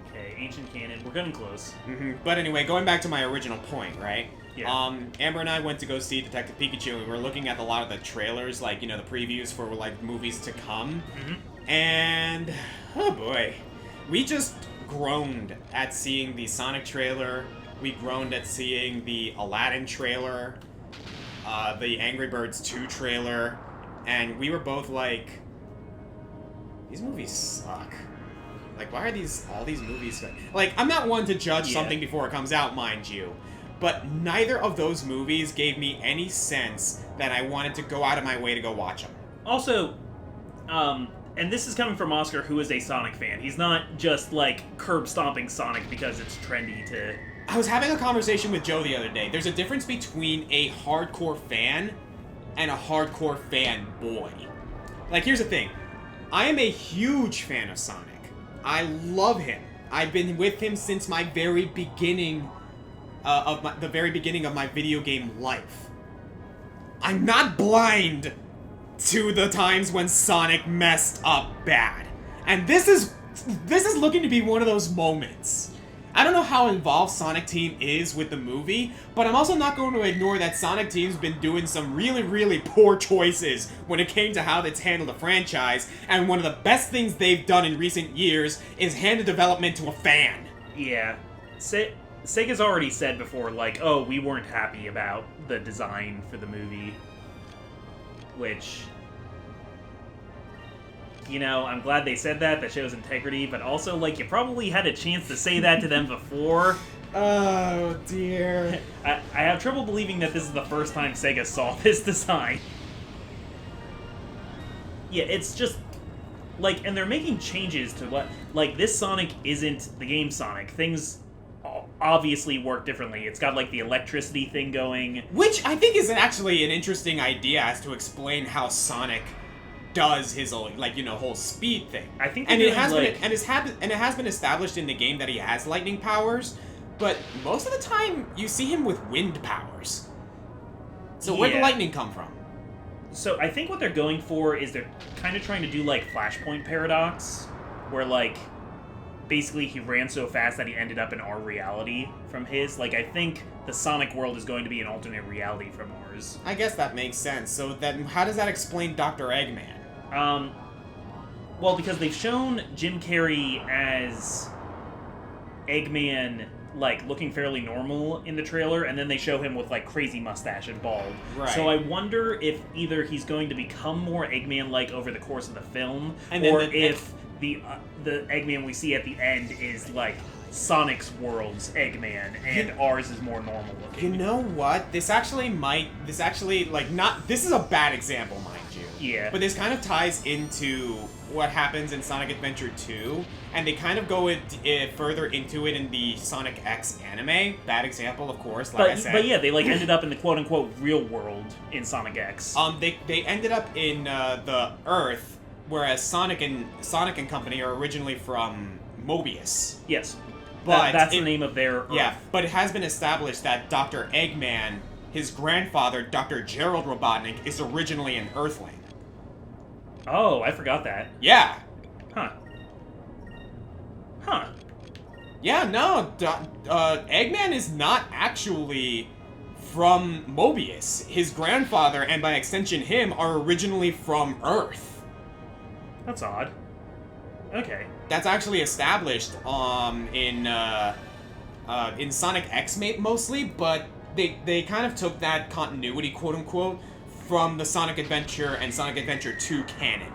Okay, Ancient Cannon. We're getting close. Mm-hmm. But anyway, going back to my original point, right? Yeah. Amber and I went to go see Detective Pikachu, and we were looking at a lot of the trailers, like, you know, the previews for, like, movies to come. Mm-hmm. And, oh boy, we just groaned at seeing the Sonic trailer. We groaned at seeing the Aladdin trailer, the Angry Birds 2 trailer, and we were both like, these movies suck. Like, why are all these movies... Like, I'm not one to judge something before it comes out, mind you, but neither of those movies gave me any sense that I wanted to go out of my way to go watch them. Also, and this is coming from Oscar, who is a Sonic fan. He's not just, like, curb-stomping Sonic because it's trendy to... I was having a conversation with Joe the other day. There's a difference between a hardcore fan and a hardcore fanboy. Like, here's the thing. I am a huge fan of Sonic. I love him. I've been with him since my very beginning the very beginning of my video game life. I'm not blind to the times when Sonic messed up bad. And this is looking to be one of those moments. I don't know how involved Sonic Team is with the movie, but I'm also not going to ignore that Sonic Team's been doing some really, really poor choices when it came to how it's handled the franchise, and one of the best things they've done in recent years is hand the development to a fan. Yeah. Sega's already said before, like, oh, we weren't happy about the design for the movie. Which, you know, I'm glad they said that. That shows integrity, but also, like, you probably had a chance to say that to them before. Oh, dear. I have trouble believing that this is the first time Sega saw this design. Yeah, it's just, like, and they're making changes to what, like, this Sonic isn't the game Sonic. Things obviously work differently. It's got, like, the electricity thing going. Which I think is actually an interesting idea as to explain how Sonic does his own, like, you know, whole speed thing. I think and it has like, been and it has been established in the game that he has lightning powers, but most of the time you see him with wind powers. So where'd the lightning come from? So I think what they're going for is they're kind of trying to do, like, Flashpoint Paradox, where, like, basically he ran so fast that he ended up in our reality from his. Like, I think the Sonic world is going to be an alternate reality from ours. I guess that makes sense. So then how does that explain Dr. Eggman? Well, because they've shown Jim Carrey as Eggman, like, looking fairly normal in the trailer, and then they show him with, like, crazy mustache and bald. Right. So I wonder if either he's going to become more Eggman-like over the course of the film, and or if the Eggman we see at the end is, like, Sonic's world's Eggman, and ours is more normal looking. You know what? This is a bad example, mind you. Yeah. But this kind of ties into what happens in Sonic Adventure 2, and they kind of go further into it in the Sonic X anime. Bad example, of course, like I said. But yeah, they, like, ended up in the quote-unquote real world in Sonic X. They ended up in the Earth, whereas Sonic and company are originally from Mobius. Yes. But that's the name of their Earth. Yeah, but it has been established that Dr. Eggman, his grandfather, Dr. Gerald Robotnik, is originally an Earthling. Oh, I forgot that. Yeah. Huh. Yeah, no, Eggman is not actually from Mobius. His grandfather, and by extension him, are originally from Earth. That's odd. Okay. That's actually established in Sonic X mostly, but they kind of took that continuity, quote unquote, from the Sonic Adventure and Sonic Adventure 2 canon.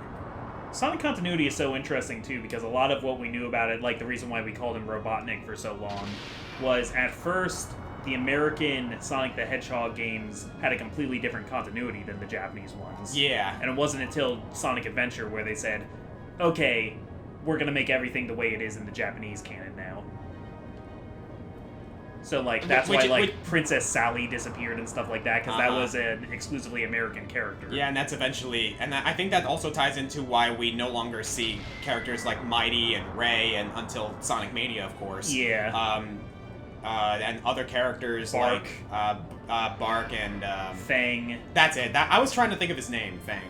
Sonic continuity is so interesting too, because a lot of what we knew about it, like the reason why we called him Robotnik for so long, was at first the American Sonic the Hedgehog games had a completely different continuity than the Japanese ones. Yeah. And it wasn't until Sonic Adventure where they said, okay, we're gonna make everything the way it is in the Japanese canon now. So, like, that's why Princess Sally disappeared and stuff like that, because that was an exclusively American character. Yeah, and that's eventually... And I think that also ties into why we no longer see characters like Mighty and Ray, and until Sonic Mania, of course. Yeah. And other characters Bark. like Bark and... Fang. That's it. I was trying to think of his name, Fang.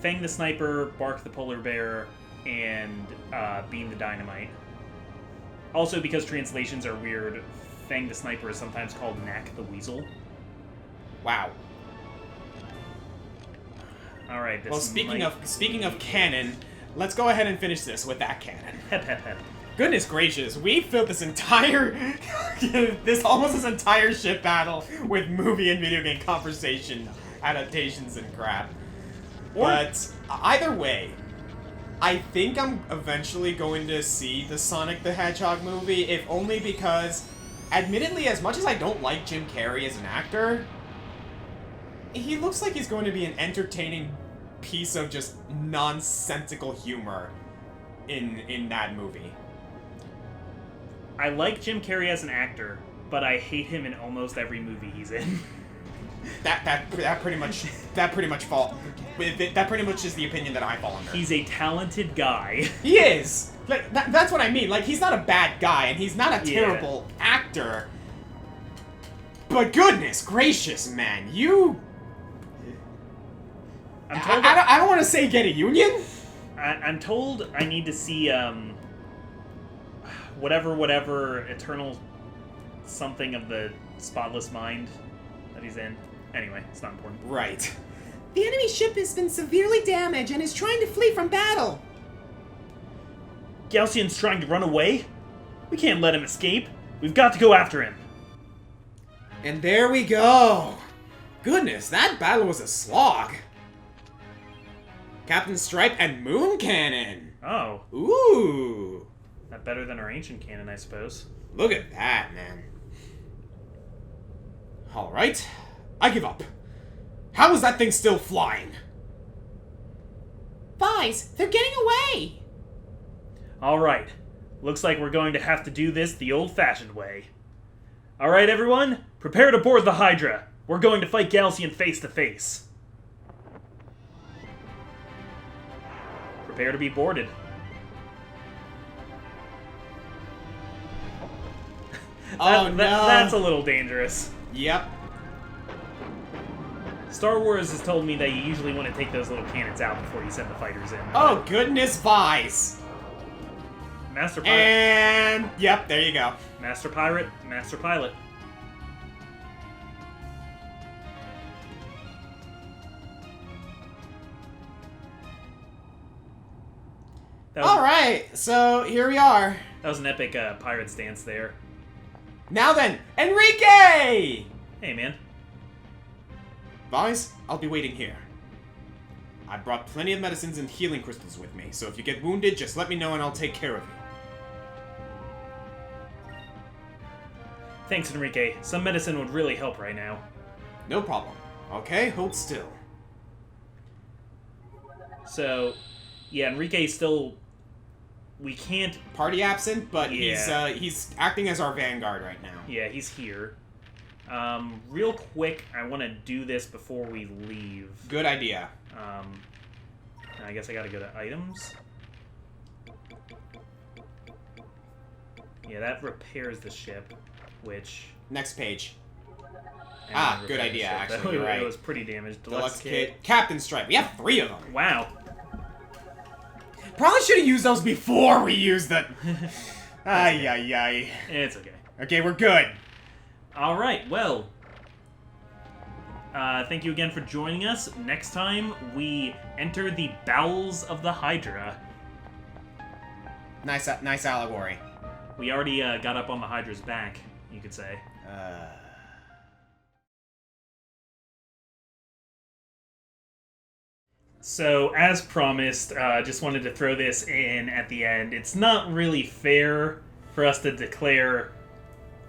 Fang the Sniper, Bark the Polar Bear, and Beam the Dynamite. Also, because translations are weird, Fang the Sniper is sometimes called Knack the Weasel. Wow. All right. Well, speaking of canon, let's go ahead and finish this with that canon. Hep hep hep. Goodness gracious, we filled this entire this entire ship battle with movie and video game conversation adaptations and crap. But either way, I think I'm eventually going to see the Sonic the Hedgehog movie, if only because, admittedly, as much as I don't like Jim Carrey as an actor, he looks like he's going to be an entertaining piece of just nonsensical humor in that movie. I like Jim Carrey as an actor, but I hate him in almost every movie he's in. That pretty much is the opinion that I fall under. He's a talented guy. He is. Like that's what I mean. Like, he's not a bad guy, and he's not a terrible actor. But goodness gracious, man, you. I'm told I don't want to say get a union. I'm told I need to see whatever eternal something of the spotless mind that he's in. Anyway, it's not important. Right. The enemy ship has been severely damaged and is trying to flee from battle. Galcian's trying to run away? We can't let him escape. We've got to go after him. And there we go. Goodness, that battle was a slog. Captain Stripe and Moon Cannon. Oh, Ooh. that better than our ancient cannon, I suppose. Look at that, man. Alright, I give up. How is that thing still flying? Vice, they're getting away. Alright, looks like we're going to have to do this the old-fashioned way. Alright, everyone, prepare to board the Hydra. We're going to fight Galcian face to face. Prepare to be boarded. Oh, no. That's a little dangerous. Yep. Star Wars has told me that you usually want to take those little cannons out before you send the fighters in. Oh, goodness, Vice. Master Pilot. And, yep, there you go. Master Pirate, Master Pilot. Alright, so here we are. That was an epic pirate stance there. Now then, Enrique! Hey, man. Vice, I'll be waiting here. I brought plenty of medicines and healing crystals with me, so if you get wounded, just let me know and I'll take care of you. Thanks, Enrique. Some medicine would really help right now. No problem. Okay, hold still. So, yeah, Enrique's still... We can't... Party absent, but Yeah. he's acting as our vanguard right now. Yeah, he's here. Real quick, I want to do this before we leave. Good idea. I guess I gotta go to items. Yeah, that repairs the ship, which... Next page. and Ah, good repair the idea, ship. actually, you're right. It was pretty damaged. Deluxe kit. Captain Stripe. We have 3 of them. Wow. Probably should have used those before we used the... Ay, ay, ay. It's okay. Okay, we're good. Alright, well... thank you again for joining us. Next time, we enter the bowels of the Hydra. Nice allegory. We already got up on the Hydra's back, you could say. So, as promised, just wanted to throw this in at the end. It's not really fair for us to declare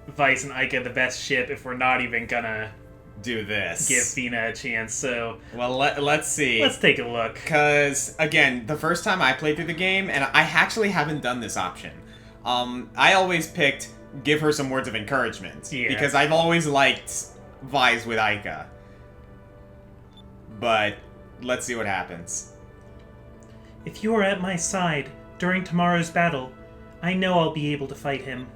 Vice and Ica the best ship if we're not even gonna Do this. give Fina a chance, so Well, let's see. let's take a look. Because, again, the first time I played through the game, and I actually haven't done this option, I always picked give her some words of encouragement. Yeah. Because I've always liked Vice with Ica. But, let's see what happens. If you are at my side during tomorrow's battle, I know I'll be able to fight him.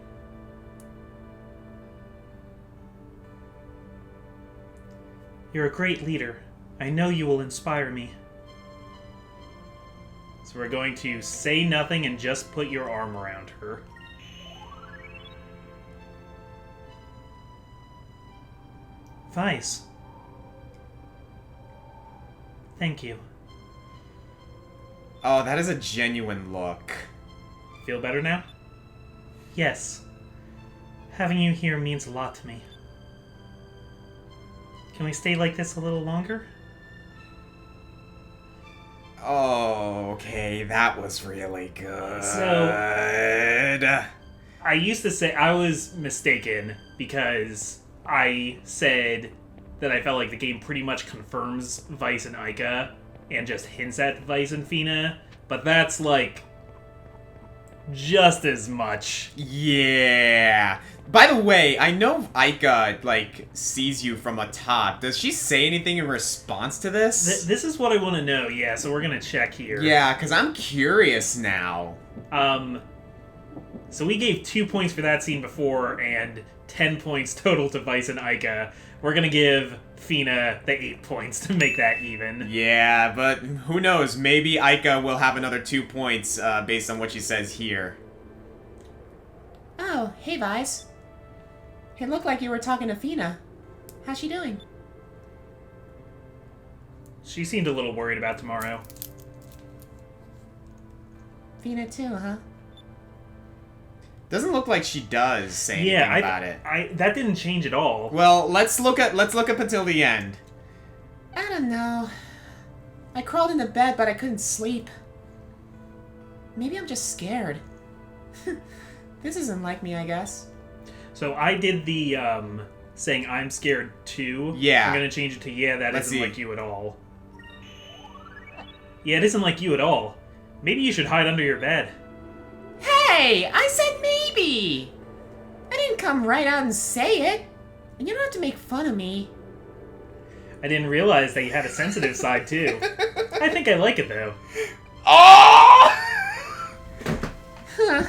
You're a great leader. I know you will inspire me. So we're going to say nothing and just put your arm around her. Vice. Thank you. Oh, that is a genuine look. Feel better now? Yes. Having you here means a lot to me. Can we stay like this a little longer? Oh, okay, that was really good. So- I used to say I was mistaken because I said that I felt like the game pretty much confirms Vice and Ica and just hints at Vice and Fina, but that's like just as much. Yeah. By the way, I know Ica, like, sees you from atop. Does she say anything in response to this? This is what I want to know, yeah, so we're gonna check here. Yeah, because I'm curious now. So we gave 2 points for that scene before, and 10 points total to Vice and Ica. We're gonna give Fina the 8 points to make that even. Yeah, but who knows? Maybe Ica will have another 2 points based on what she says here. Oh, hey, Vice. It looked like you were talking to Fina. How's she doing? She seemed a little worried about tomorrow. Fina too, huh? Doesn't look like she does say anything Yeah, about it. that didn't change at all. Well, let's look up until the end. I don't know. I crawled into bed, but I couldn't sleep. Maybe I'm just scared. This isn't like me, I guess. So I did the saying I'm scared too. Yeah. I'm gonna change it to that Let's isn't see. like you at all. Yeah, it isn't like you at all. Maybe you should hide under your bed. Hey! I said maybe! I didn't come right out and say it. And you don't have to make fun of me. I didn't realize that you had a sensitive side too. I think I like it though. Oh! Huh.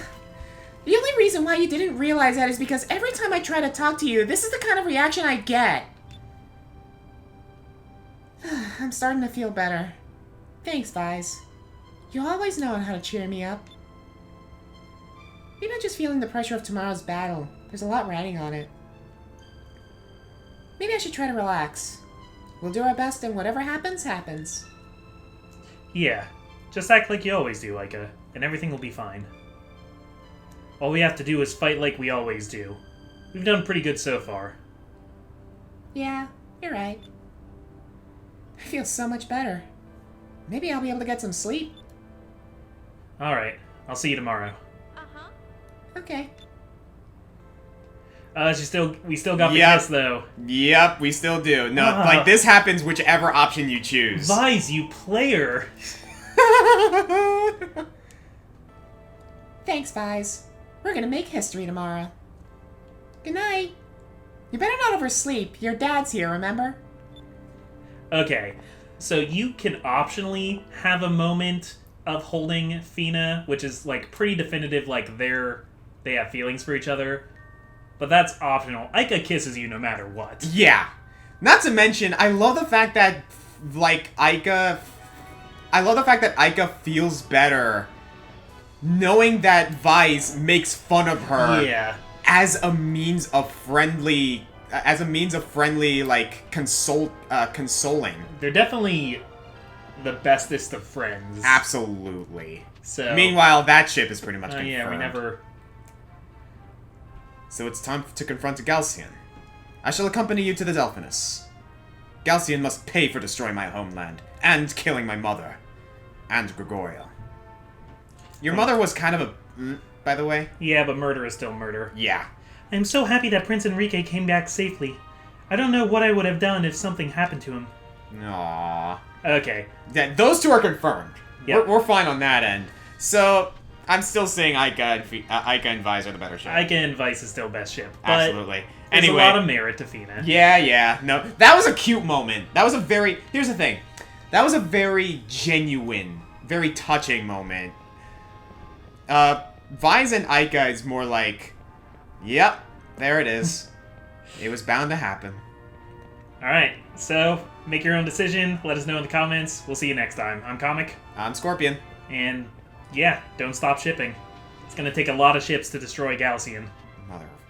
The only reason why you didn't realize that is because every time I try to talk to you, this is the kind of reaction I get. I'm starting to feel better. Thanks, Vice. You always know how to cheer me up. Maybe I'm just feeling the pressure of tomorrow's battle. There's a lot riding on it. Maybe I should try to relax. We'll do our best and whatever happens, happens. Yeah, just act like you always do, Ica, and everything will be fine. All we have to do is fight like we always do. We've done pretty good so far. Yeah, you're right. I feel so much better. Maybe I'll be able to get some sleep. Alright, I'll see you tomorrow. Okay. We still got the Yep. kiss though. Yep, we still do. No, like this happens whichever option you choose. Vise, you player! Thanks, Vice. We're gonna make history tomorrow. Good night. You better not oversleep. Your dad's here, remember? Okay, so you can optionally have a moment of holding Fina, which is like pretty definitive, like they have feelings for each other. But that's optional. Ica kisses you no matter what. Yeah. Not to mention, I love the fact that, like, Ica feels better knowing that Vice makes fun of her Yeah. as a means of friendly, like, consoling. They're definitely the bestest of friends. Absolutely. So Meanwhile, that ship is pretty much confirmed. yeah, we never... So it's time to confront Galcian. I shall accompany you to the Delphinus. Galcian must pay for destroying my homeland, and killing my mother, and Gregoria. Your mother was kind of a... by the way? Yeah, but murder is still murder. Yeah. I'm so happy that Prince Enrique came back safely. I don't know what I would have done if something happened to him. Aww. Okay. Yeah, those two are confirmed. Yep. We're fine on that end. So, I'm still saying Ica and Vice are the better ship. Ica and Vice is still best ship. But Absolutely. there's Anyway. a lot of merit to Fina. Yeah. No, that was a cute moment. That was a very... Here's the thing. That was a very genuine, very touching moment. Vice and Ica is more like... Yep, there it is. It was bound to happen. Alright, so make your own decision. Let us know in the comments. We'll see you next time. I'm Comic. I'm Scorpion. And yeah, don't stop shipping. It's gonna take a lot of ships to destroy Galcian. Mother of